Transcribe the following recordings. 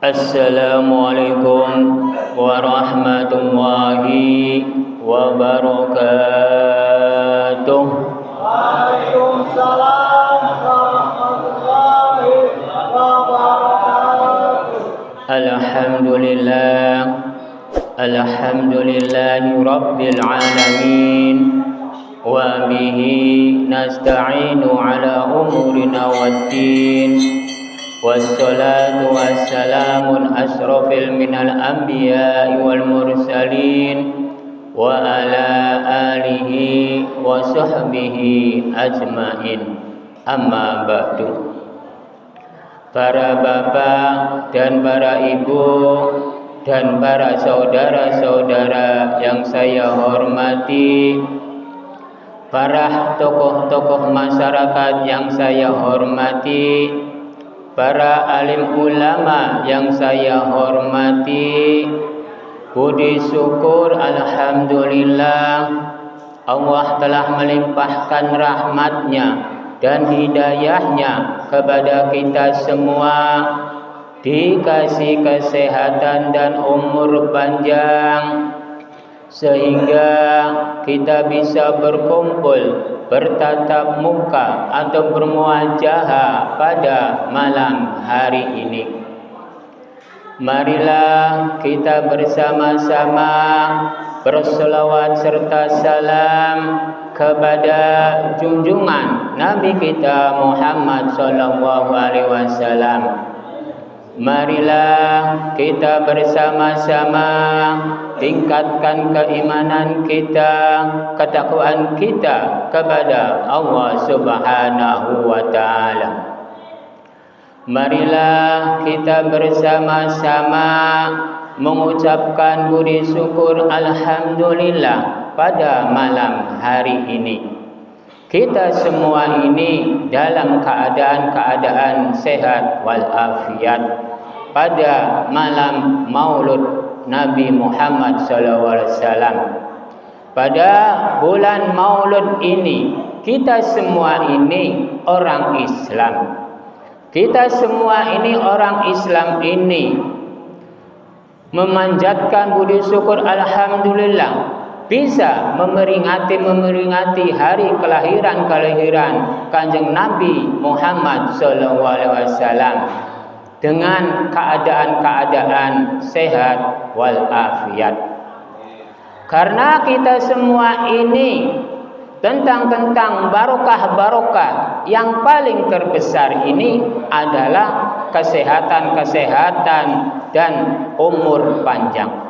Assalamualaikum warahmatullahi wabarakatuh. Waalaikumsalam warahmatullahi wabarakatuh. Alhamdulillahi rabbil alamin. Wa bihi nasta'inu ala umurina waddin. Wassalatu wassalamu asrafil minal anbiya'i wal mursalin wa ala alihi wa sahbihi ajmain. Amma ba'du. Para bapak dan para ibu dan para saudara-saudara yang saya hormati, para tokoh-tokoh masyarakat yang saya hormati, para alim ulama yang saya hormati, puji syukur alhamdulillah Allah telah melimpahkan rahmatnya dan hidayahnya kepada kita semua, dikasih kesehatan dan umur panjang sehingga kita bisa berkumpul, bertatap muka atau bermuajahah pada malam hari ini. Marilah kita bersama-sama berselawat serta salam kepada junjungan Nabi kita Muhammad sallallahu alaihi wasallam. Marilah kita bersama-sama tingkatkan keimanan kita, ketakwaan kita kepada Allah Subhanahu wa taala. Marilah kita bersama-sama mengucapkan puji syukur alhamdulillah pada malam hari ini. Kita semua ini dalam keadaan sehat walafiat pada malam Maulud Nabi Muhammad SAW. Pada bulan Maulud ini, kita semua ini orang Islam. Kita semua ini orang Islam ini memanjatkan puji syukur alhamdulillah bisa memeringati hari kelahiran Kanjeng Nabi Muhammad SAW dengan keadaan sehat walafiat. Karena kita semua ini tentang barokah yang paling terbesar ini adalah kesehatan dan umur panjang.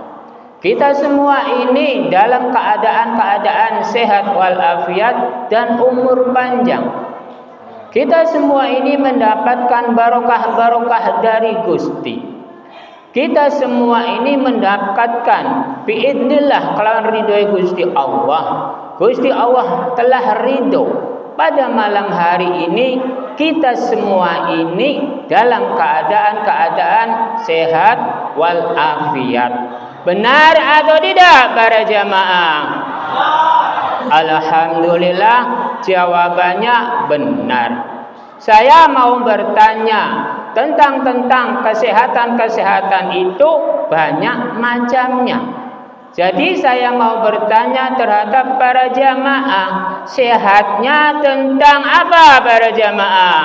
Kita semua ini dalam keadaan sehat walafiat dan umur panjang. Kita semua ini mendapatkan barokah dari Gusti. Kita semua ini mendapatkan biidznillah kelawan ridho Gusti Allah. Gusti Allah telah ridho pada malam hari ini. Kita semua ini dalam keadaan sehat walafiat. Benar atau tidak para jamaah? Alhamdulillah, jawabannya benar. Saya mau bertanya tentang kesehatan itu banyak macamnya. Jadi saya mau bertanya terhadap para jamaah, sehatnya tentang apa para jamaah?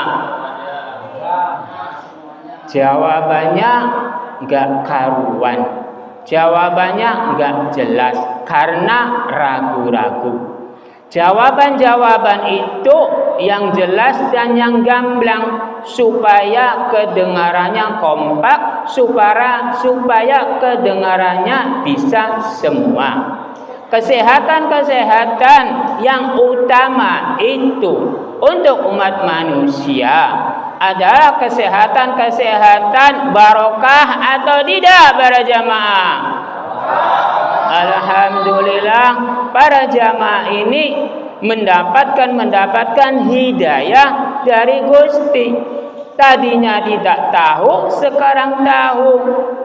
Jawabannya enggak karuan. Jawabannya enggak jelas karena ragu-ragu. Jawaban-jawaban itu yang jelas dan yang gamblang supaya kedengarannya kompak, supaya kedengarannya bisa semua. Kesehatan yang utama itu untuk umat manusia adalah kesehatan barokah atau tidak para jamaah? Alhamdulillah, para jamaah ini mendapatkan hidayah dari Gusti. Tadinya tidak tahu, sekarang tahu.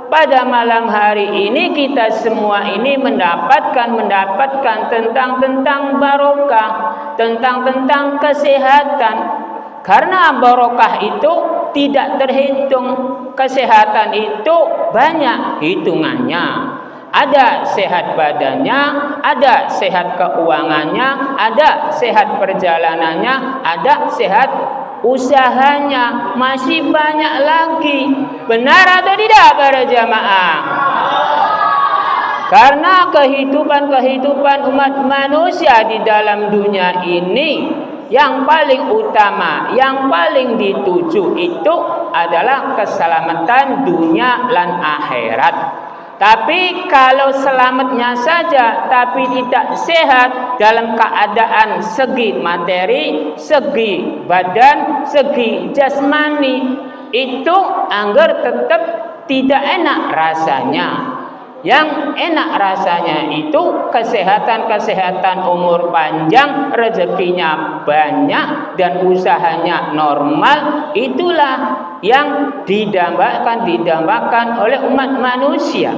Pada malam hari ini kita semua ini mendapatkan tentang barokah, tentang kesehatan. Karena barokah itu tidak terhitung. Kesehatan itu banyak hitungannya. Ada sehat badannya, ada sehat keuangannya, ada sehat perjalanannya, ada sehat usahanya, masih banyak lagi. Benar atau tidak para jamaah? Karena kehidupan umat manusia di dalam dunia ini, yang paling utama, yang paling dituju itu adalah keselamatan dunia dan akhirat. Tapi kalau selamatnya saja tapi tidak sehat dalam keadaan segi materi, segi badan, segi jasmani, itu anggar tetap tidak enak rasanya. Yang enak rasanya itu kesehatan umur panjang, rezekinya banyak dan usahanya normal. Itulah yang didambakan oleh umat manusia.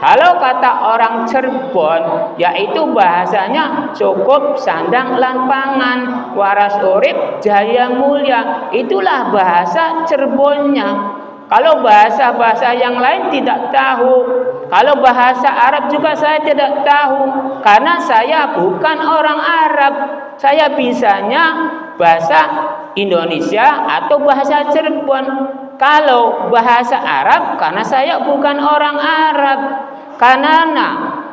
Kalau kata orang Cirebon, yaitu bahasanya cukup sandang lan pangan, waras urip jaya mulya. Itulah bahasa Cirebonnya. Kalau bahasa-bahasa yang lain tidak tahu. Kalau bahasa Arab juga saya tidak tahu. Karena saya bukan orang Arab. Saya bisanya bahasa Indonesia atau bahasa Cirebon. Kalau bahasa Arab, karena saya bukan orang Arab. Karena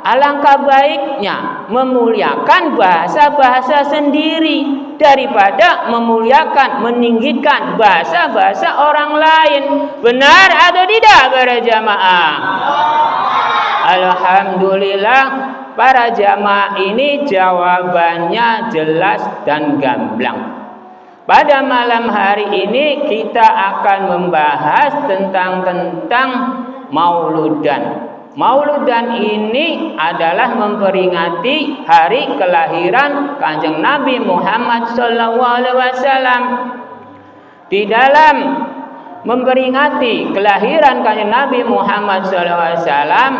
alangkah baiknya memuliakan bahasa-bahasa sendiri daripada memuliakan, meninggikan bahasa-bahasa orang lain. Benar atau tidak para jamaah? Alhamdulillah, para jamaah ini jawabannya jelas dan gamblang. Pada malam hari ini kita akan membahas tentang Mauludan. Mauludan ini adalah memperingati hari kelahiran Kanjeng Nabi Muhammad SAW. Di dalam memperingati kelahiran Kanjeng Nabi Muhammad SAW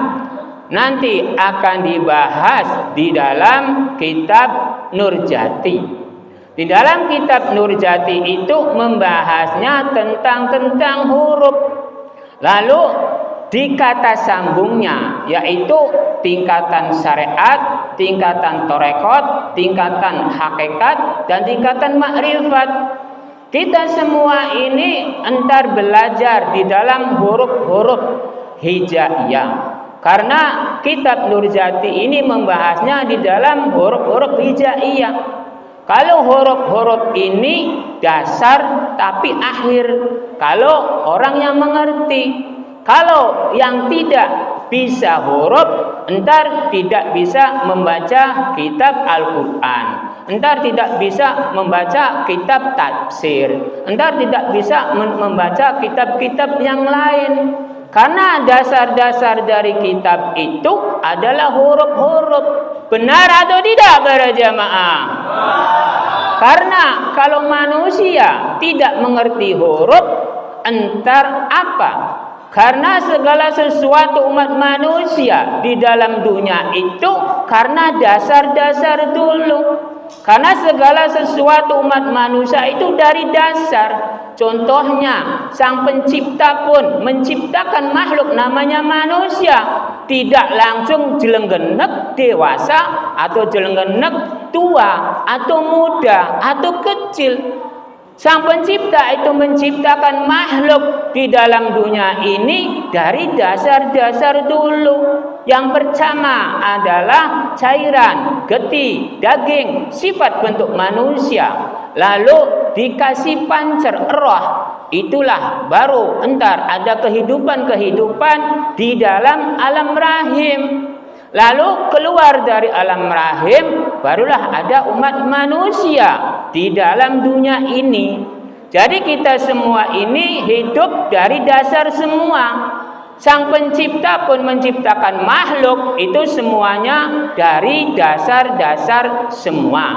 nanti akan dibahas di dalam kitab Nurjati. Di dalam kitab Nurjati itu membahasnya tentang huruf. Lalu di kata sambungnya, yaitu tingkatan syariat, tingkatan torekot, tingkatan hakikat, dan tingkatan makrifat. Kita semua ini entar belajar di dalam huruf-huruf hijaiyah. Karena kitab Nurjati ini membahasnya di dalam huruf-huruf hijaiyah. Kalau huruf-huruf ini dasar tapi akhir. Kalau orang yang mengerti. Kalau yang tidak bisa huruf, entar tidak bisa membaca kitab Al-Quran, entar tidak bisa membaca kitab tafsir, entar tidak bisa membaca kitab-kitab yang lain. Karena dasar-dasar dari kitab itu adalah huruf-huruf. Benar atau tidak para jamaah? Karena kalau manusia tidak mengerti huruf, entar apa? Karena segala sesuatu umat manusia di dalam dunia itu karena dasar-dasar dulu. Karena segala sesuatu umat manusia itu dari dasar. Contohnya, Sang Pencipta pun menciptakan makhluk namanya manusia. Tidak langsung jelenggenek dewasa atau jelenggenek tua atau muda atau kecil. Sang Pencipta itu menciptakan makhluk di dalam dunia ini dari dasar-dasar dulu. Yang pertama adalah cairan, getih, daging, sifat bentuk manusia. Lalu dikasih pancer roh. Itulah baru entar ada kehidupan-kehidupan di dalam alam rahim. Lalu keluar dari alam rahim, barulah ada umat manusia di dalam dunia ini. Jadi kita semua ini hidup dari dasar semua. Sang Pencipta pun menciptakan makhluk itu semuanya dari dasar-dasar semua.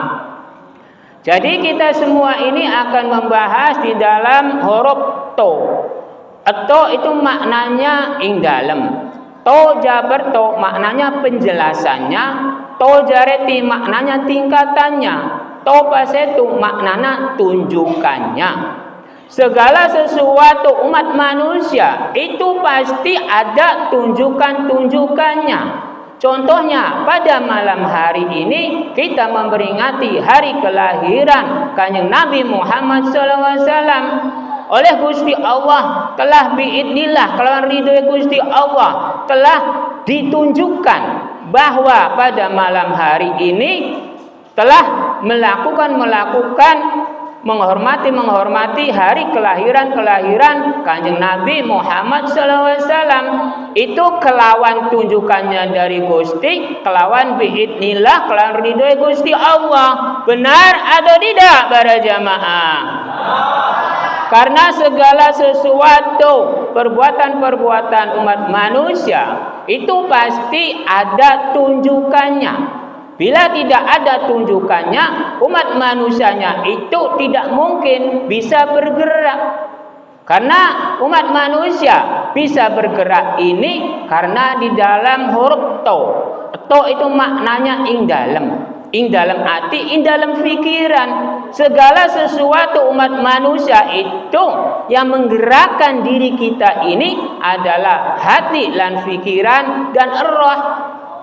Jadi kita semua ini akan membahas di dalam huruf to. To itu maknanya ing dalem. To jabar to maknanya penjelasannya, to jareti maknanya tingkatannya, to pasetu maknanya tunjukannya. Segala sesuatu umat manusia itu pasti ada tunjukan-tunjukannya. Contohnya pada malam hari ini kita memperingati hari kelahiran Kanjeng Nabi Muhammad SAW. Oleh Gusti Allah telah biidnillah, kelawan ridho Gusti Allah telah ditunjukkan bahwa pada malam hari ini telah melakukan menghormati hari kelahiran Kanjeng Nabi Muhammad SAW. Itu kelawan tunjukannya dari Gusti, kelawan biidnillah, kelawan ridho Gusti Allah. Benar atau tidak para jamaah? Karena segala sesuatu perbuatan-perbuatan umat manusia itu pasti ada tunjukannya. Bila tidak ada tunjukannya, umat manusianya itu tidak mungkin bisa bergerak. Karena umat manusia bisa bergerak ini karena di dalam huruf to. To itu maknanya ing dalam hati, ing dalam pikiran. Segala sesuatu umat manusia itu yang menggerakkan diri kita ini adalah hati dan pikiran dan roh.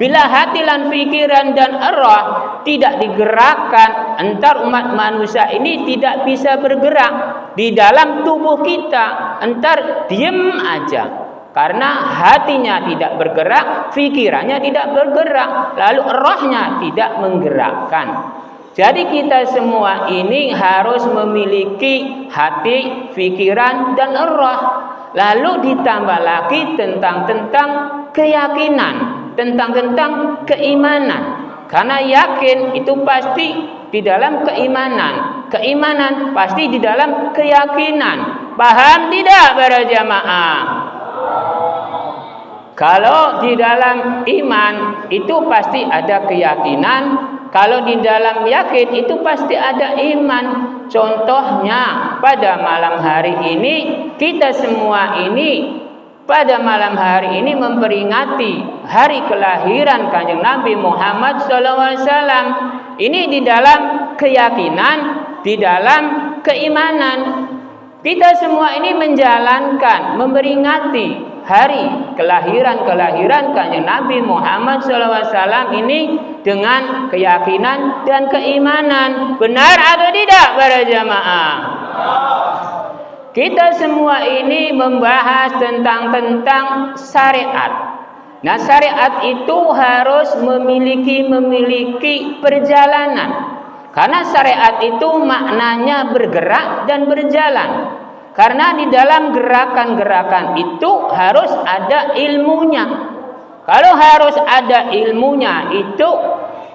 Bila hati dan pikiran dan roh tidak digerakkan, entar umat manusia ini tidak bisa bergerak di dalam tubuh kita, entar diem aja. Karena hatinya tidak bergerak, pikirannya tidak bergerak, lalu rohnya tidak menggerakkan. Jadi kita semua ini harus memiliki hati, pikiran, dan roh. Lalu ditambah lagi tentang keyakinan, tentang keimanan. Karena yakin itu pasti di dalam keimanan. Keimanan pasti di dalam keyakinan. Paham tidak para jamaah? Kalau di dalam iman itu pasti ada keyakinan, kalau di dalam yakin itu pasti ada iman. Contohnya pada malam hari ini kita semua ini pada malam hari ini memperingati hari kelahiran Kanjeng Nabi Muhammad SAW. Ini di dalam keyakinan, di dalam keimanan. Kita semua ini menjalankan, memperingati hari kelahiran Kanjeng Nabi Muhammad SAW ini dengan keyakinan dan keimanan. Benar atau tidak para jamaah? Kita semua ini membahas tentang syariat. Nah, syariat itu harus memiliki perjalanan. Karena syariat itu maknanya bergerak dan berjalan. Karena di dalam gerakan-gerakan itu harus ada ilmunya. Kalau harus ada ilmunya itu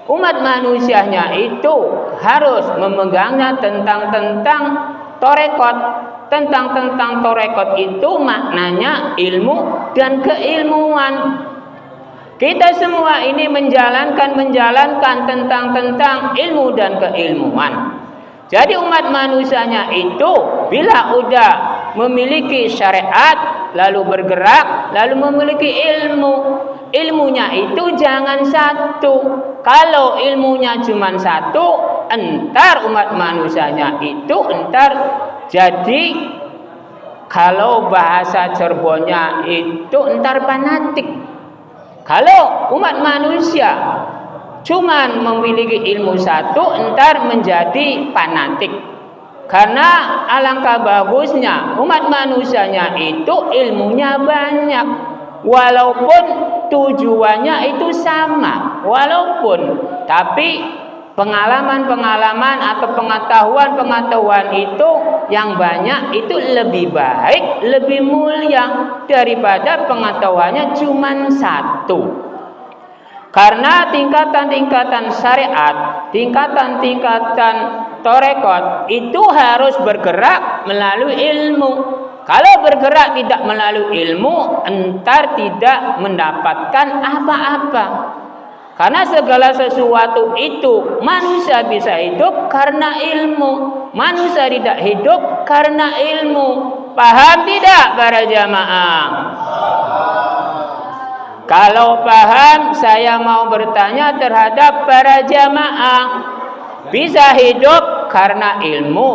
umat manusianya itu harus memegangnya tentang torekot. Tentang torekot itu maknanya ilmu dan keilmuan. Kita semua ini menjalankan tentang ilmu dan keilmuan. Jadi umat manusianya itu bila udah memiliki syariat, lalu bergerak, lalu memiliki ilmu. Ilmunya itu jangan satu. Kalau ilmunya cuma satu, entar umat manusianya itu jadi kalau bahasa Cirebonnya itu entar fanatik. Kalau umat manusia cuman memiliki ilmu satu, entar menjadi fanatik. Karena alangkah bagusnya umat manusianya itu ilmunya banyak. Walaupun tujuannya itu sama. Tapi pengalaman atau pengetahuan itu yang banyak itu lebih baik, lebih mulia daripada pengetahuannya cuma satu. Karena tingkatan-tingkatan syariat, tingkatan-tingkatan torekot itu harus bergerak melalui ilmu. Kalau bergerak tidak melalui ilmu, entar tidak mendapatkan apa-apa. Karena segala sesuatu itu manusia bisa hidup karena ilmu. Manusia tidak hidup karena ilmu. Paham tidak para jamaah? Kalau paham, saya mau bertanya terhadap para jamaah. Bisa hidup karena ilmu,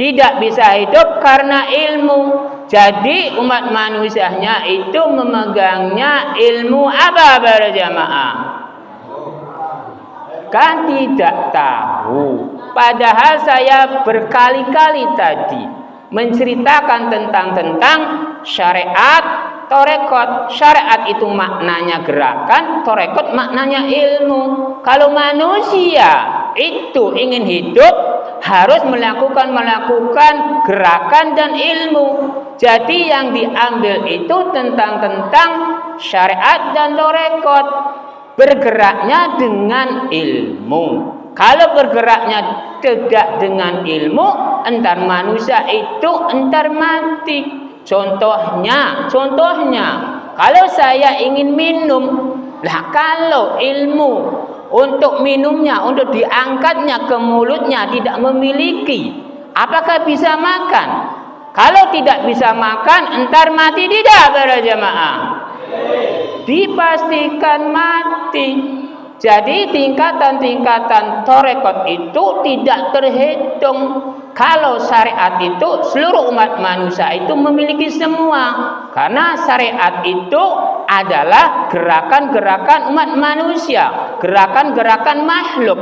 tidak bisa hidup karena ilmu. Jadi umat manusianya itu memegangnya ilmu apa para jamaah? Kan tidak tahu. Padahal saya berkali-kali tadi menceritakan tentang syariat, torekot. Syariat itu maknanya gerakan, torekot maknanya ilmu. Kalau manusia itu ingin hidup, harus melakukan gerakan dan ilmu. Jadi yang diambil itu tentang syariat dan torekot. Bergeraknya dengan ilmu. Kalau bergeraknya tidak dengan ilmu, entar manusia itu entar mati. Contohnya, kalau saya ingin minum, lah kalau ilmu untuk minumnya, untuk diangkatnya ke mulutnya tidak memiliki, apakah bisa makan? Kalau tidak bisa makan, entar mati tidak para jamaah? Dipastikan mati. Jadi tingkatan-tingkatan torekot itu tidak terhitung. Kalau syariat itu seluruh umat manusia itu memiliki semua. Karena syariat itu adalah gerakan-gerakan umat manusia, gerakan-gerakan makhluk.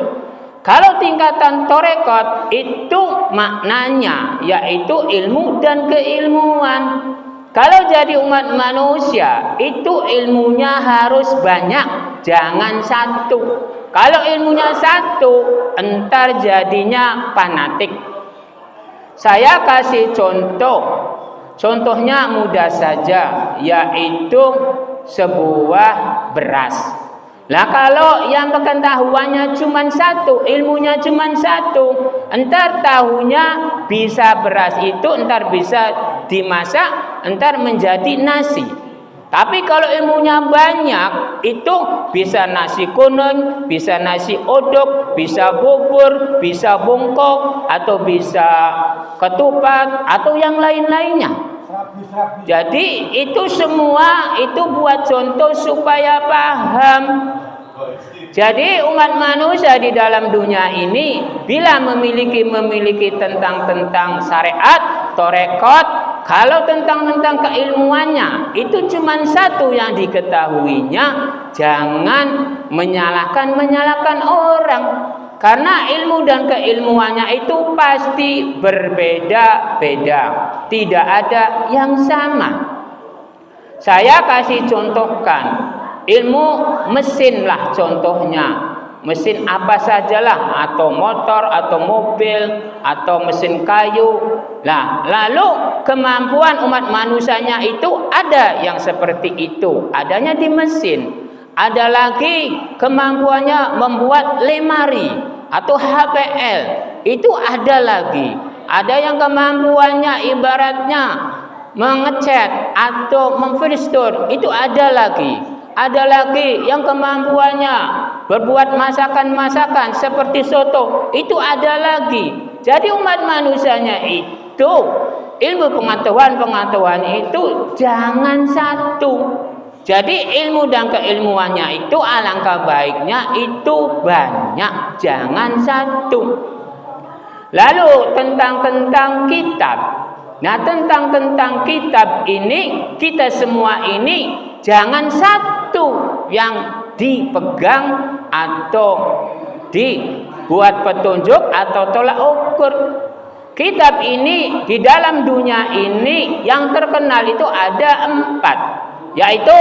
Kalau tingkatan torekot itu maknanya yaitu ilmu dan keilmuan. Kalau jadi umat manusia itu ilmunya harus banyak, jangan satu. Kalau ilmunya satu, entar jadinya fanatik. Saya kasih contoh. Contohnya mudah saja, yaitu sebuah beras. Lah kalau yang pengetahuannya cuma satu, ilmunya cuma satu, entar tahunya bisa beras itu entar bisa dimasak, entar menjadi nasi. Tapi kalau ilmunya banyak, itu bisa nasi kuning, bisa nasi odok, bisa bubur, bisa bungkuk, atau bisa ketupat, atau yang lain-lainnya. Jadi itu semua itu buat contoh supaya paham. Jadi umat manusia di dalam dunia ini bila memiliki tentang syariat, torekot, kalau tentang keilmuannya itu cuma satu yang diketahuinya, jangan menyalahkan orang. Karena ilmu dan keilmuannya itu pasti berbeda-beda, tidak ada yang sama. Saya kasih contohkan, ilmu mesin lah contohnya. Mesin apa sajalah, atau motor, atau mobil, atau mesin kayu. Nah, lalu kemampuan umat manusianya itu ada yang seperti itu, adanya di mesin. Ada lagi kemampuannya membuat lemari atau HPL, itu ada lagi. Ada yang kemampuannya ibaratnya mengecat atau memfinistur, itu ada lagi. Ada lagi yang kemampuannya berbuat masakan-masakan seperti soto, itu ada lagi. Jadi umat manusianya itu ilmu pengetahuan itu jangan satu. Jadi ilmu dan keilmuannya itu alangkah baiknya itu banyak, jangan satu. Lalu tentang kitab. Nah, tentang kitab ini, kita semua ini jangan satu yang dipegang atau dibuat petunjuk atau tolak ukur. Kitab ini di dalam dunia ini yang terkenal itu ada 4, yaitu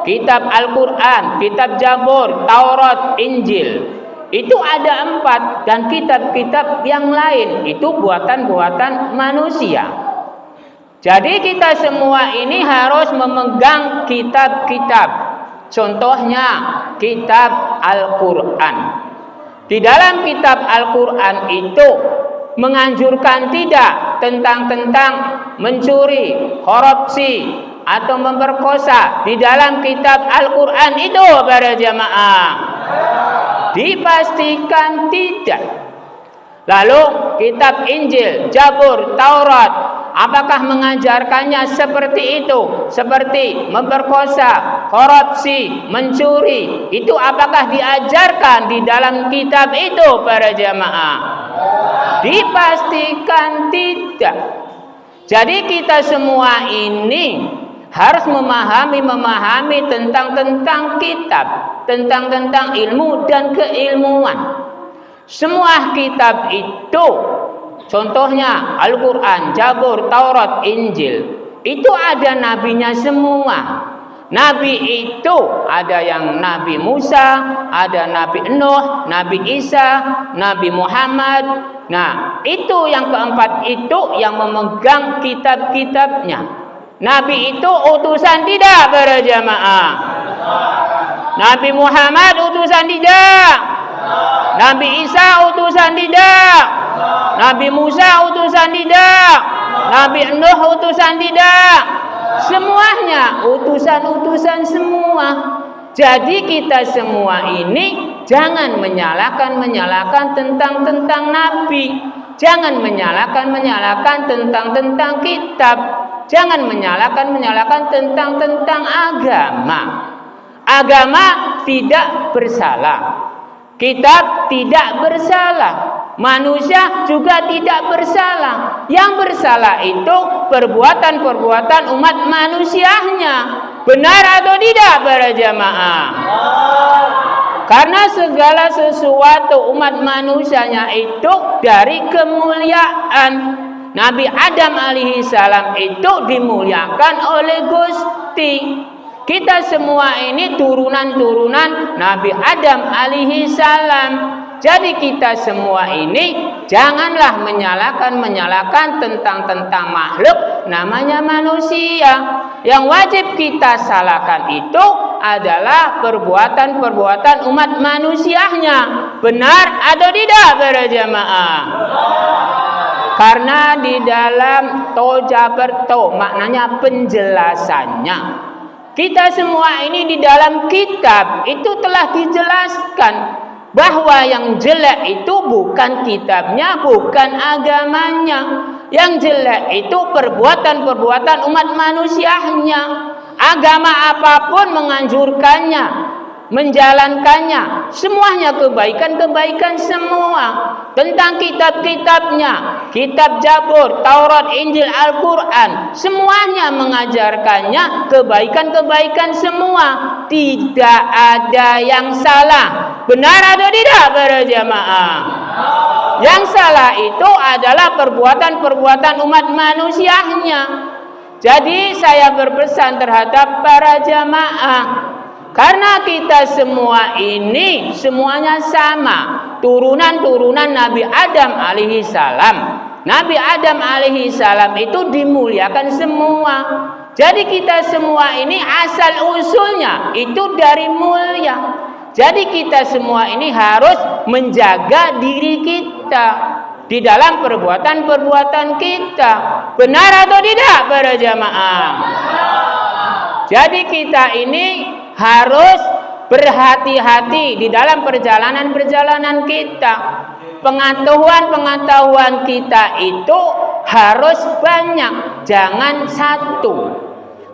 kitab Al-Quran, kitab Zabur, Taurat, Injil. Itu ada 4, dan kitab-kitab yang lain itu buatan-buatan manusia. Jadi kita semua ini harus memegang kitab-kitab. Contohnya kitab Al-Quran. Di dalam kitab Al-Quran itu menganjurkan tidak tentang mencuri, korupsi, atau memperkosa. Di dalam kitab Al-Quran itu para jamaah dipastikan tidak. Lalu kitab Injil, Zabur, Taurat, apakah mengajarkannya seperti itu? Seperti memperkosa, korupsi, mencuri. Itu apakah diajarkan di dalam kitab itu para jamaah? Dipastikan tidak. Jadi kita semua ini harus memahami tentang kitab, tentang ilmu dan keilmuan. Semua kitab itu, contohnya Al-Quran, Zabur, Taurat, Injil, itu ada nabinya semua. Nabi itu ada yang Nabi Musa, ada Nabi Nuh, Nabi Isa, Nabi Muhammad. Nah, itu yang keempat itu yang memegang kitab-kitabnya. Nabi itu utusan tidak para jamaah? Nabi Muhammad utusan tidak? Nabi Isa utusan tidak? Nabi Musa utusan tidak? Nabi Nuh utusan tidak? Semuanya utusan-utusan semua. Jadi kita semua ini jangan menyalahkan tentang nabi. Jangan menyalahkan tentang kitab. Jangan menyalahkan tentang agama. Agama tidak bersalah. Kitab tidak bersalah. Manusia juga tidak bersalah. Yang bersalah itu perbuatan umat manusianya. Benar atau tidak para jamaah? Karena segala sesuatu umat manusianya itu dari kemuliaan. Nabi Adam alaihi salam itu dimuliakan oleh Gusti. Kita semua ini turunan Nabi Adam alaihi salam. Jadi kita semua ini janganlah menyalahkan tentang makhluk namanya manusia. Yang wajib kita salahkan itu adalah perbuatan umat manusianya. Benar atau tidak para jamaah? Karena di dalam tojaberto maknanya penjelasannya. Kita semua ini di dalam kitab itu telah dijelaskan bahwa yang jelek itu bukan kitabnya, bukan agamanya. Yang jelek itu perbuatan umat manusianya. Agama apapun menganjurkannya, menjalankannya, semuanya kebaikan semua. Tentang kitab-kitabnya, kitab Zabur, Taurat, Injil, Al-Quran, semuanya mengajarkannya kebaikan semua. Tidak ada yang salah. Benar atau tidak para jamaah? Yang salah itu adalah perbuatan umat manusianya. Jadi saya berpesan terhadap para jamaah, karena kita semua ini semuanya sama, turunan Nabi Adam alaihi salam. Nabi Adam alaihi salam itu dimuliakan semua. Jadi kita semua ini asal usulnya itu dari mulia. Jadi kita semua ini harus menjaga diri kita di dalam perbuatan kita. Benar atau tidak para jamaah? Jadi kita ini harus berhati-hati di dalam perjalanan kita. Pengetahuan kita itu harus banyak, jangan satu.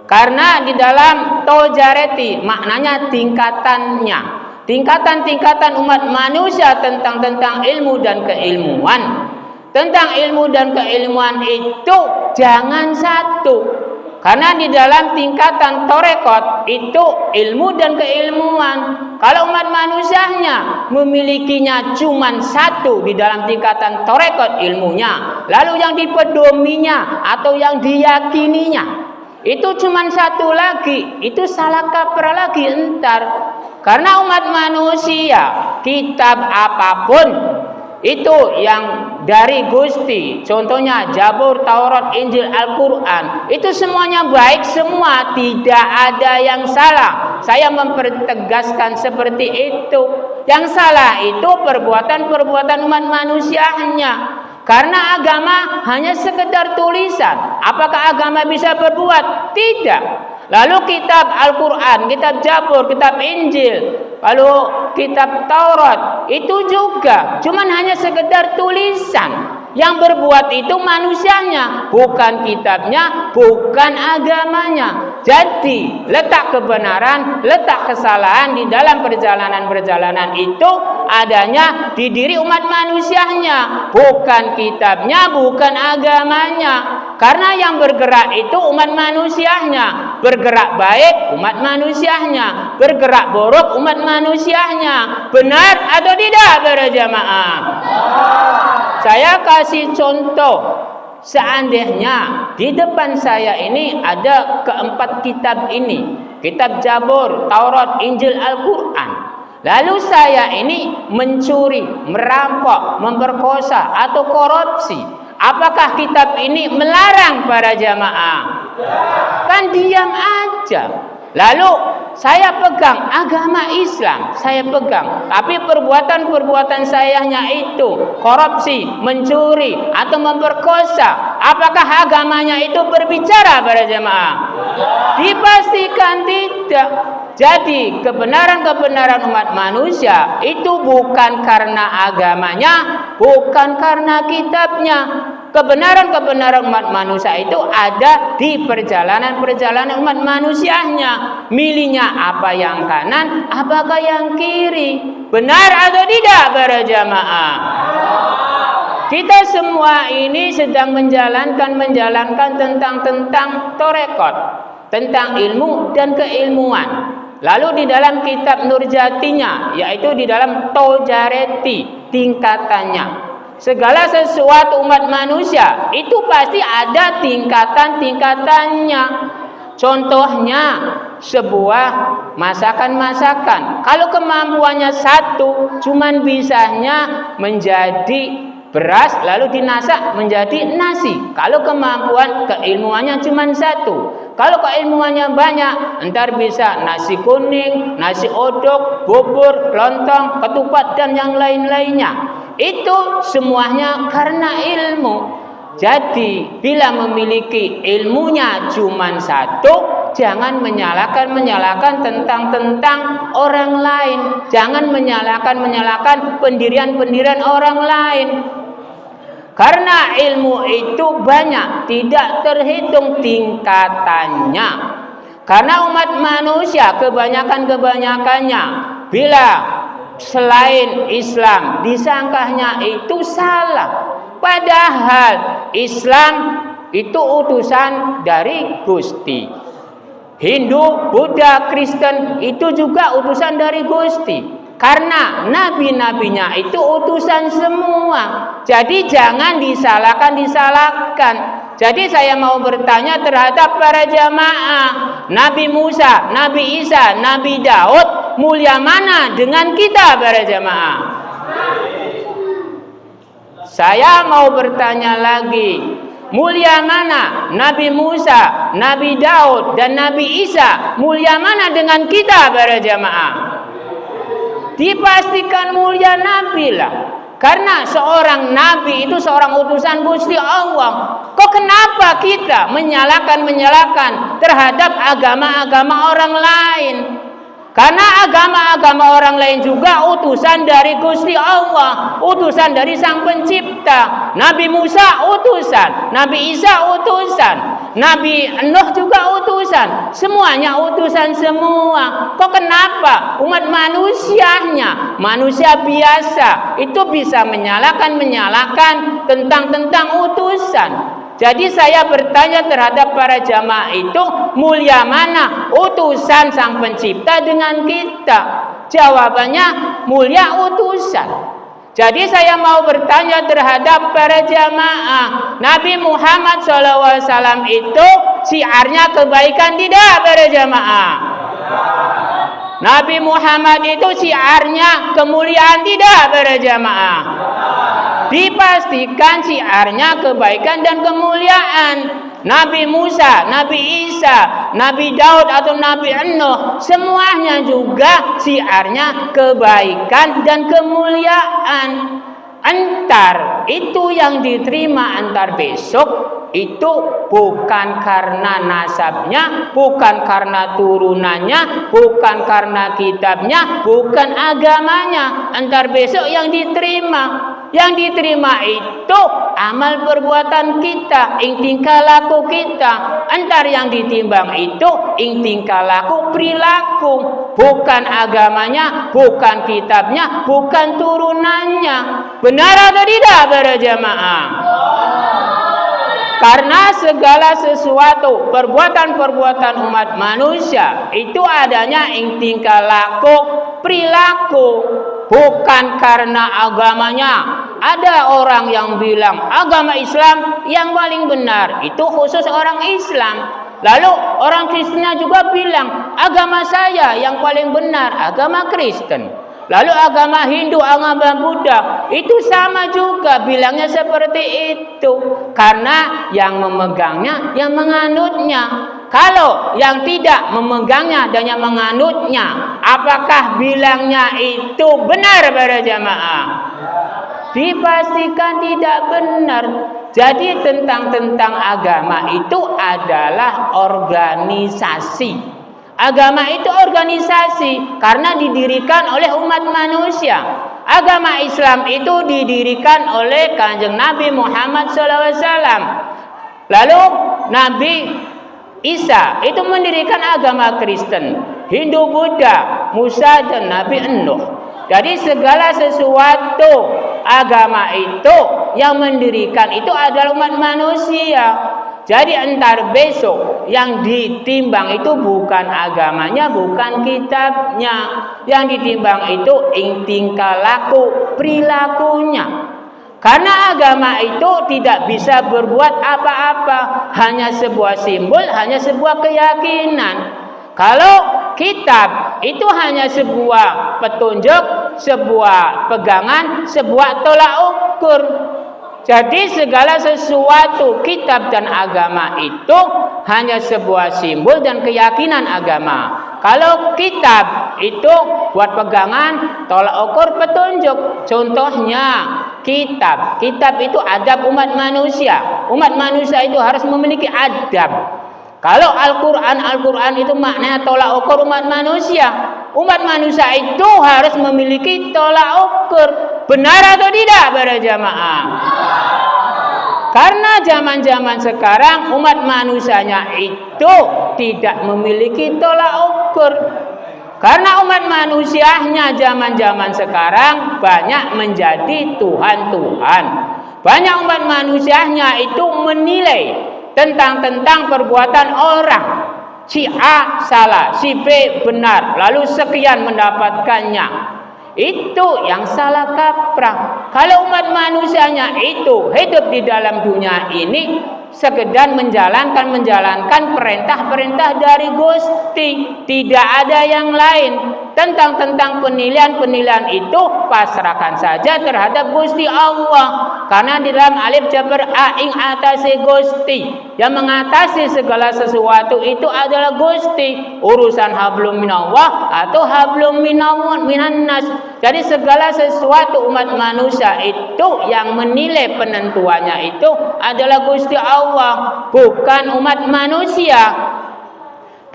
Karena di dalam tojareti maknanya tingkatannya. Tingkatan umat manusia tentang ilmu dan keilmuan. Tentang ilmu dan keilmuan itu jangan satu. Karena di dalam tingkatan torekot itu ilmu dan keilmuan. Kalau umat manusianya memilikinya cuma satu di dalam tingkatan torekot ilmunya, lalu yang dipedominya atau yang diyakininya itu cuma satu lagi, itu salah kaprah lagi entar. Karena umat manusia, kitab apapun itu yang dari Gusti, contohnya Zabur, Taurat, Injil, Al-Quran, itu semuanya baik semua, tidak ada yang salah. Saya mempertegaskan seperti itu. Yang salah itu perbuatan umat manusianya. Karena agama hanya sekedar tulisan. Apakah agama bisa berbuat? Tidak. Lalu kitab Al-Quran, kitab Zabur, kitab Injil, lalu kitab Taurat, itu juga cuman hanya sekedar tulisan. Yang berbuat itu manusianya, bukan kitabnya, bukan agamanya. Jadi letak kebenaran, letak kesalahan di dalam perjalanan-perjalanan itu adanya di diri umat manusianya, bukan kitabnya, bukan agamanya. Karena yang bergerak itu umat manusianya, bergerak baik umat manusianya, bergerak buruk umat manusianya. Benar atau tidak para jamaah? Saya kasih contoh. Seandainya di depan saya ini ada keempat kitab ini, kitab Zabur, Taurat, Injil, Al-Quran. Lalu saya ini mencuri, merampok, memperkosa atau korupsi. Apakah kitab ini melarang para jamaah? Kan diam aja. Lalu saya pegang agama Islam, saya pegang. Tapi perbuatan-perbuatan sayanya itu korupsi, mencuri, atau memperkosa. Apakah agamanya itu berbicara para jemaah? Dipastikan tidak. Jadi kebenaran-kebenaran umat manusia itu bukan karena agamanya, bukan karena kitabnya. Kebenaran-kebenaran umat manusia itu ada di perjalanan-perjalanan umat manusianya. Milihnya apa yang kanan, apakah yang kiri. Benar atau tidak para jamaah? Kita semua ini sedang menjalankan tentang torekot, tentang ilmu dan keilmuan. Lalu di dalam kitab Nurjatinya, yaitu di dalam Tojareti tingkatannya. Segala sesuatu umat manusia itu pasti ada tingkatan-tingkatannya. Contohnya sebuah masakan-masakan. Kalau kemampuannya satu, cuman bisanya menjadi beras lalu dinasak menjadi nasi. Kalau kemampuan keilmuannya cuman satu. Kalau keilmuannya banyak, entar bisa nasi kuning, nasi odok, bubur, lontong, ketupat dan yang lain-lainnya. Itu semuanya karena ilmu. Jadi bila memiliki ilmunya cuma satu, jangan menyalahkan tentang orang lain. Jangan menyalahkan pendirian-pendirian orang lain. Karena ilmu itu banyak, tidak terhitung tingkatannya. Karena umat manusia kebanyakannya bila selain Islam disangkanya itu salah. Padahal Islam itu utusan dari Gusti. Hindu, Buddha, Kristen itu juga utusan dari Gusti. Karena nabi-nabinya itu utusan semua. Jadi jangan disalahkan. Jadi saya mau bertanya terhadap para jamaah. Nabi Musa, Nabi Isa, Nabi Daud, mulia mana dengan kita para jamaah? Saya mau bertanya lagi. Mulia mana Nabi Musa, Nabi Daud, dan Nabi Isa? Mulia mana dengan kita para jamaah? Dipastikan mulia Nabi lah. Karena seorang Nabi itu seorang utusan Gusti Allah. Kok kenapa kita menyalahkan terhadap agama-agama orang lain? Karena agama-agama orang lain juga utusan dari Gusti Allah, utusan dari Sang Pencipta. Nabi Musa utusan, Nabi Isa utusan, Nabi Nuh juga utusan. Semuanya utusan semua. Kok kenapa umat manusianya, manusia biasa itu bisa menyalahkan tentang utusan? Jadi saya bertanya terhadap para jamaah itu, mulia mana utusan Sang Pencipta dengan kita? Jawabannya mulia utusan. Jadi saya mau bertanya terhadap para jamaah, Nabi Muhammad SAW itu syiarnya kebaikan tidak para jamaah? Nabi Muhammad itu syiarnya kemuliaan tidak para jamaah? Dipastikan syiarnya kebaikan dan kemuliaan. Nabi Musa, Nabi Isa, Nabi Daud atau Nabi Nuh, semuanya juga syiarnya kebaikan dan kemuliaan. Antar itu yang diterima antar besok itu bukan karena nasabnya, bukan karena turunannya, bukan karena kitabnya, bukan agamanya. Antar besok yang diterima Yang diterima itu amal perbuatan kita, tingkah laku kita. Antar yang ditimbang itu tingkah laku perilaku, bukan agamanya, bukan kitabnya, bukan turunannya. Benar atau tidak para jamaah? Karena segala sesuatu perbuatan-perbuatan umat manusia itu adanya tingkah laku perilaku, bukan karena agamanya. Ada orang yang bilang agama Islam yang paling benar, itu khusus orang Islam. Lalu orang Kristennya juga bilang agama saya yang paling benar, agama Kristen. Lalu agama Hindu, agama Buddha itu sama juga bilangnya seperti itu. Karena yang memegangnya, yang menganutnya. Kalau yang tidak memegangnya dan yang menganutnya, apakah bilangnya itu benar para jamaah? Dipastikan tidak benar. Jadi tentang agama itu adalah organisasi. Agama itu organisasi karena didirikan oleh umat manusia. Agama Islam itu didirikan oleh Kanjeng Nabi Muhammad SAW. Lalu Nabi Isa itu mendirikan agama Kristen, Hindu, Buddha, Musa dan Nabi Nuh. Jadi segala sesuatu agama itu yang mendirikan itu adalah umat manusia. Jadi entar besok yang ditimbang itu bukan agamanya, bukan kitabnya. Yang ditimbang itu tingkah laku perilakunya. Karena agama itu tidak bisa berbuat apa-apa, hanya sebuah simbol, hanya sebuah keyakinan. Kalau kitab itu hanya sebuah petunjuk, sebuah pegangan, sebuah tolak ukur. Jadi segala sesuatu kitab dan agama itu hanya sebuah simbol dan keyakinan agama. Kalau kitab itu buat pegangan, tolak ukur, petunjuk. Contohnya kitab. Kitab itu adab umat manusia. Umat manusia itu harus memiliki adab. Kalau Al-Quran itu maknanya tolak ukur umat manusia. Umat manusia itu harus memiliki tolak ukur. Benar atau tidak para jamaah? Karena zaman-zaman sekarang umat manusianya itu tidak memiliki tolak ukur. Karena umat manusianya zaman-zaman sekarang banyak menjadi Tuhan-Tuhan. Banyak umat manusianya itu menilai tentang perbuatan orang. Si A salah, si B benar, lalu sekian mendapatkannya. Itu yang salah kaprah. Kalau umat manusianya itu hidup di dalam dunia ini sekedar menjalankan perintah-perintah dari Gusti, tidak ada yang lain. Tentang penilaian itu pasrahkan saja terhadap Gusti Allah. Karena di dalam alif jabar aing atase Gusti, yang mengatasi segala sesuatu itu adalah Gusti. Urusan hablum minallah atau hablum minannas. Jadi segala sesuatu umat manusia itu yang menilai penentuannya itu adalah Gusti Allah, bukan umat manusia.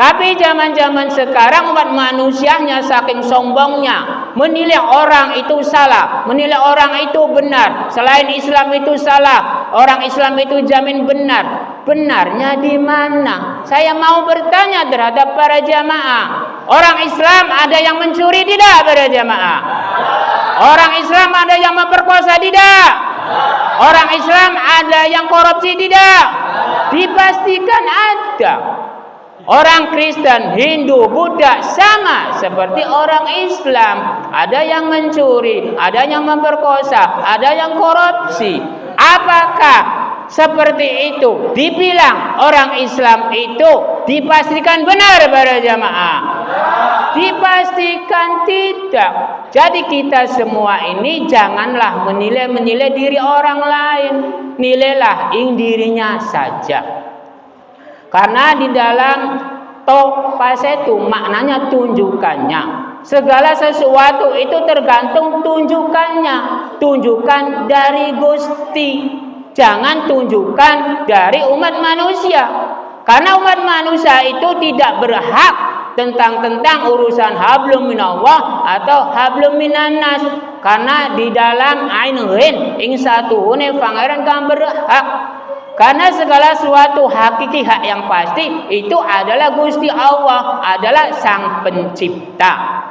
Tapi zaman-zaman sekarang umat manusianya saking sombongnya menilai orang itu salah, menilai orang itu benar. Selain Islam itu salah, orang Islam itu jamin benar. Benarnya di mana? Saya mau bertanya terhadap para jamaah. Orang Islam ada yang mencuri tidak para jamaah? Orang Islam ada yang memperkosa tidak? Orang Islam ada yang korupsi tidak? Dipastikan ada. Orang Kristen, Hindu, Buddha sama seperti orang Islam. Ada yang mencuri, ada yang memperkosa, ada yang korupsi. Apakah seperti itu dibilang orang Islam itu dipastikan benar para jamaah? Dipastikan tidak. Jadi kita semua ini janganlah menilai diri orang lain. Nilailah dirinya saja. Karena di dalam Topasetu maknanya tunjukannya. Segala sesuatu itu tergantung tunjukannya. Tunjukan dari Gusti. Jangan tunjukan dari umat manusia. Karena umat manusia itu tidak berhak tentang urusan hablum minallah atau hablum minannas, karena di dalam ain ing satuhune pangeran kang berhak. Karena segala sesuatu hakiki hak yang pasti itu adalah Gusti Allah, adalah Sang Pencipta.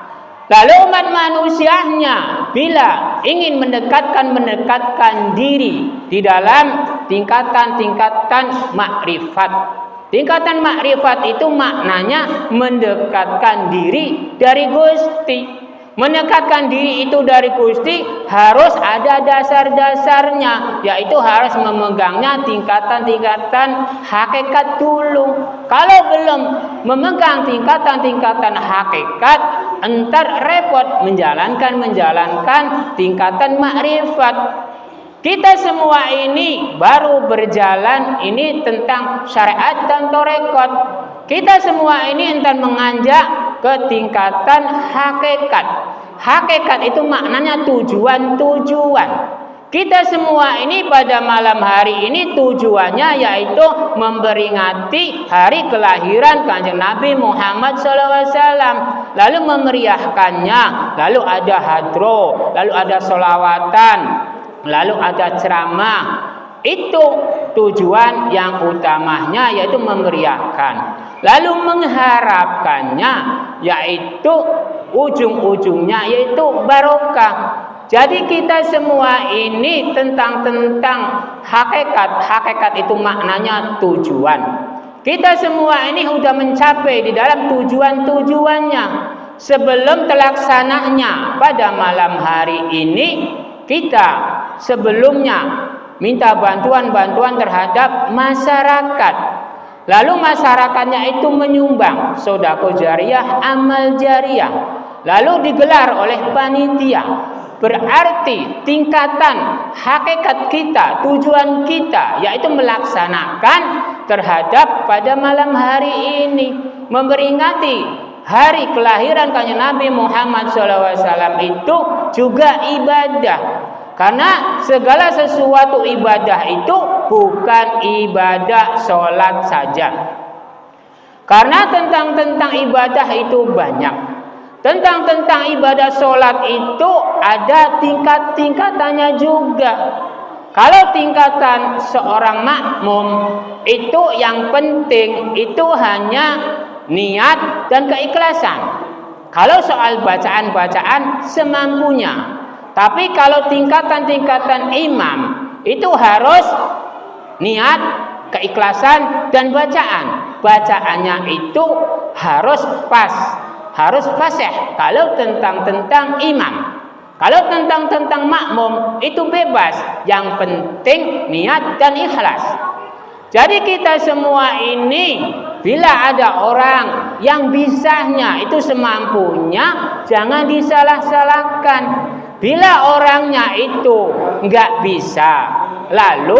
Lalu umat manusianya bila ingin mendekatkan diri di dalam tingkatan-tingkatan makrifat. Tingkatan makrifat itu maknanya mendekatkan diri dari Gusti. Mendekatkan diri itu dari Gusti harus ada dasar-dasarnya, yaitu harus memegangnya tingkatan-tingkatan hakikat dulu. Kalau belum memegang tingkatan-tingkatan hakikat, entar repot menjalankan tingkatan makrifat. Kita semua ini baru berjalan ini tentang syariat dan torekot. Kita semua ini entar menganjak ke tingkatan hakikat. Hakikat itu maknanya tujuan-tujuan. Kita semua ini pada malam hari ini tujuannya yaitu memperingati hari kelahiran Kanjeng Nabi Muhammad SAW. Lalu memeriahkannya, lalu ada hadro, lalu ada sholawatan, lalu ada ceramah. Itu tujuan yang utamanya yaitu memeriahkan. Lalu mengharapkannya yaitu ujung-ujungnya yaitu barokah. Jadi kita semua ini tentang hakikat itu maknanya tujuan. Kita semua ini sudah mencapai di dalam tujuannya. Sebelum terlaksananya pada malam hari ini, kita sebelumnya minta bantuan terhadap masyarakat. Lalu masyarakatnya itu menyumbang sedekah jariyah, amal jariyah. Lalu digelar oleh panitia. Berarti tingkatan hakikat kita, tujuan kita yaitu melaksanakan terhadap pada malam hari ini, memperingati hari kelahiran Kanjeng Nabi Muhammad SAW itu juga ibadah. Karena segala sesuatu ibadah itu bukan ibadah sholat saja. Karena tentang ibadah itu banyak. Tentang ibadah sholat itu ada tingkatannya juga. Kalau tingkatan seorang makmum itu yang penting itu hanya niat dan keikhlasan. Kalau soal bacaan semampunya. Tapi kalau tingkatan imam itu harus niat, keikhlasan dan bacaan. Bacaannya itu harus pas, harus fasih. Kalau tentang imam, kalau tentang makmum itu bebas. Yang penting niat dan ikhlas. Jadi kita semua ini bila ada orang yang bisanya itu semampunya, jangan disalah-salahkan. Bila orangnya itu nggak bisa, lalu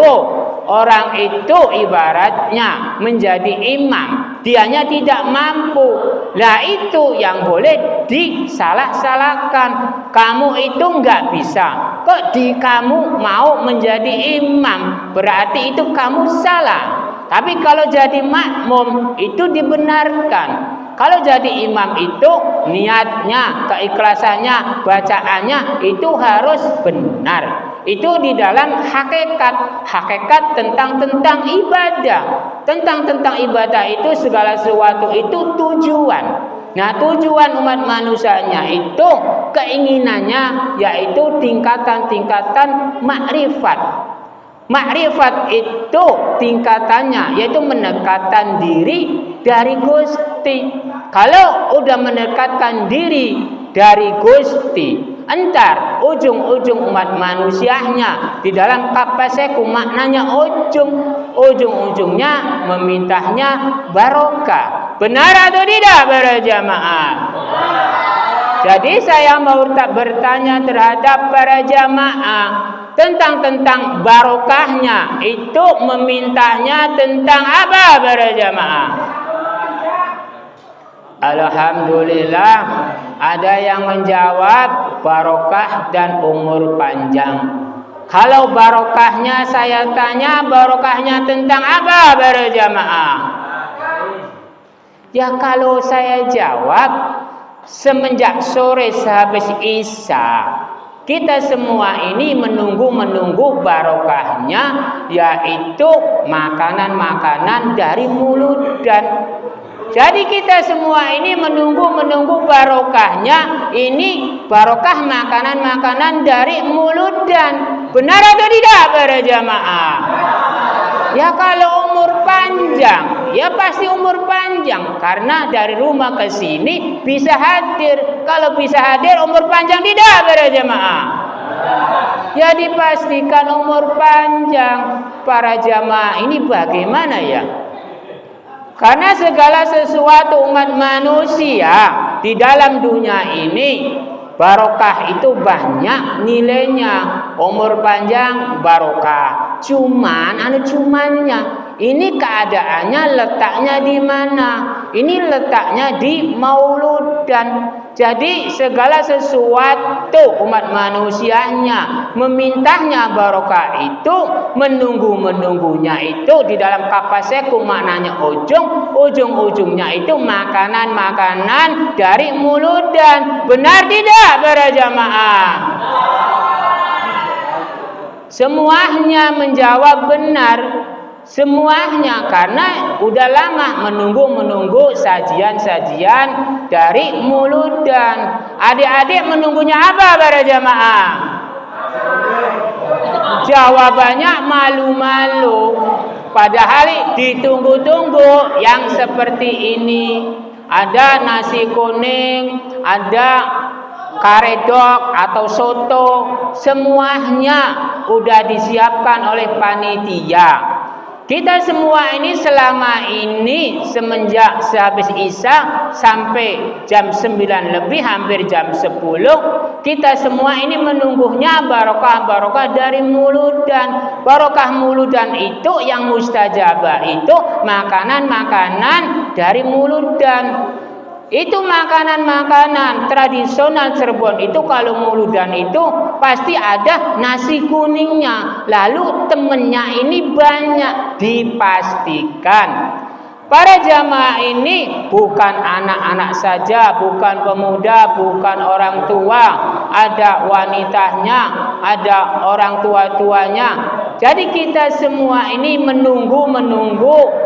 orang itu ibaratnya menjadi imam, dianya tidak mampu. Lah itu yang boleh disalah-salahkan. Kamu itu nggak bisa, kok kamu mau menjadi imam, berarti itu kamu salah. Tapi kalau jadi makmum itu dibenarkan. Kalau jadi imam itu niatnya, keikhlasannya, bacaannya itu harus benar. Itu di dalam hakikat tentang ibadah. Tentang ibadah itu segala sesuatu itu tujuan. Nah, tujuan umat manusianya itu keinginannya yaitu tingkatan makrifat. Makrifat itu tingkatannya yaitu mendekatkan diri dari Gusti. Kalau udah mendekatkan diri dari Gusti, entar ujung-ujung umat manusianya di dalam kapaseku maknanya ujung-ujungnya memintanya barokah. Benar atau tidak para jamaah? Jadi saya mau bertanya terhadap para jamaah tentang barokahnya itu memintanya tentang apa para jamaah? Alhamdulillah ada yang menjawab barokah dan umur panjang. Kalau barokahnya saya tanya barokahnya tentang apa para jamaah? Ya kalau saya jawab, semenjak sore sehabis Isya, kita semua ini menunggu barokahnya, yaitu makanan-makanan dari mulut dan. Jadi kita semua ini menunggu barokahnya, ini barokah makanan-makanan dari mulut dan. Benar atau tidak para jamaah? Ya kalau umur panjang, ya pasti umur panjang. Karena dari rumah ke sini bisa hadir. Kalau bisa hadir umur panjang tidak para jamaah? Ya dipastikan umur panjang. Para jamaah ini bagaimana ya? Karena segala sesuatu umat manusia di dalam dunia ini, barokah itu banyak nilainya. Umur panjang barokah. Cumannya ini keadaannya letaknya di mana? Ini letaknya di mauludan. Jadi segala sesuatu umat manusianya memintanya barokah itu, menunggunya itu di dalam kapaseku, maknanya ujung-ujungnya itu makanan-makanan dari mauludan. Benar tidak para jamaah? Semuanya menjawab benar. Semuanya, karena udah lama menunggu sajian-sajian dari mauludan. Adik-adik menunggunya apa para jamaah? Jawabannya malu-malu. Padahal ditunggu-tunggu yang seperti ini. Ada nasi kuning, ada karedok atau soto, semuanya udah disiapkan oleh panitia. Kita semua ini selama ini semenjak sehabis Isya sampai jam 9 lebih, hampir jam 10, kita semua ini menunggunya barokah dari mauludan. Barokah mauludan itu yang mustajabah itu makanan-makanan dari mauludan. Itu makanan-makanan tradisional Cirebon itu kalau mauludan itu pasti ada nasi kuningnya. Lalu temennya ini banyak, dipastikan. Para jamaah ini bukan anak-anak saja, bukan pemuda, bukan orang tua. Ada wanitanya, ada orang tua-tuanya. Jadi kita semua ini menunggu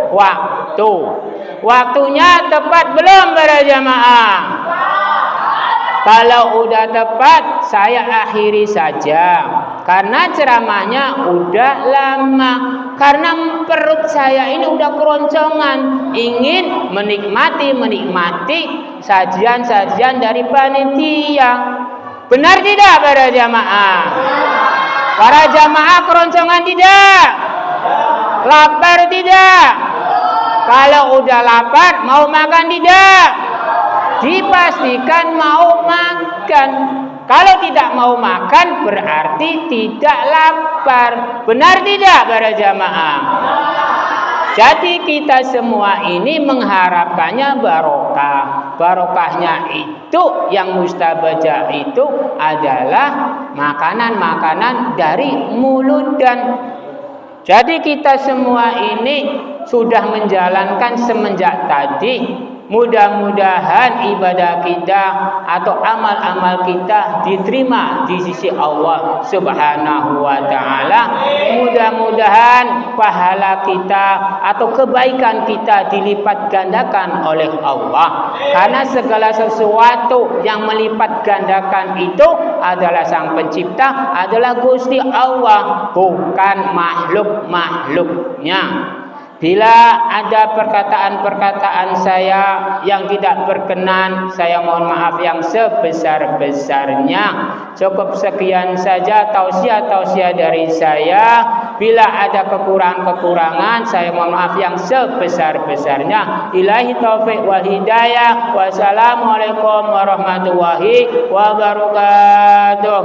waktu. Waktunya tepat belum para jamaah? Kalau udah tepat, saya akhiri saja. Karena ceramahnya udah lama. Karena perut saya ini udah keroncongan. Ingin menikmati sajian-sajian dari panitia. Benar tidak para jamaah? Para jamaah keroncongan tidak? Lapar tidak? Kalau udah lapar, mau makan tidak? Dipastikan mau makan. Kalau tidak mau makan, berarti tidak lapar. Benar tidak para jamaah? Jadi kita semua ini mengharapkannya barokah. Barokahnya itu yang mustabajah itu adalah makanan-makanan dari mauludan. Jadi kita semua ini sudah menjalankan semenjak tadi. Mudah-mudahan ibadah kita atau amal-amal kita diterima di sisi Allah Subhanahu wa ta'ala. Mudah-mudahan pahala kita atau kebaikan kita dilipat gandakan oleh Allah. Karena segala sesuatu yang melipat gandakan itu adalah Sang Pencipta, adalah Gusti Allah, bukan makhluk-makhluknya. Bila ada perkataan-perkataan saya yang tidak berkenan, saya mohon maaf yang sebesar-besarnya. Cukup sekian saja tausiah-tausiah dari saya. Bila ada kekurangan-kekurangan, saya mohon maaf yang sebesar-besarnya. Ilahi taufiq wal hidayah. Wassalamualaikum warahmatullahi wabarakatuh.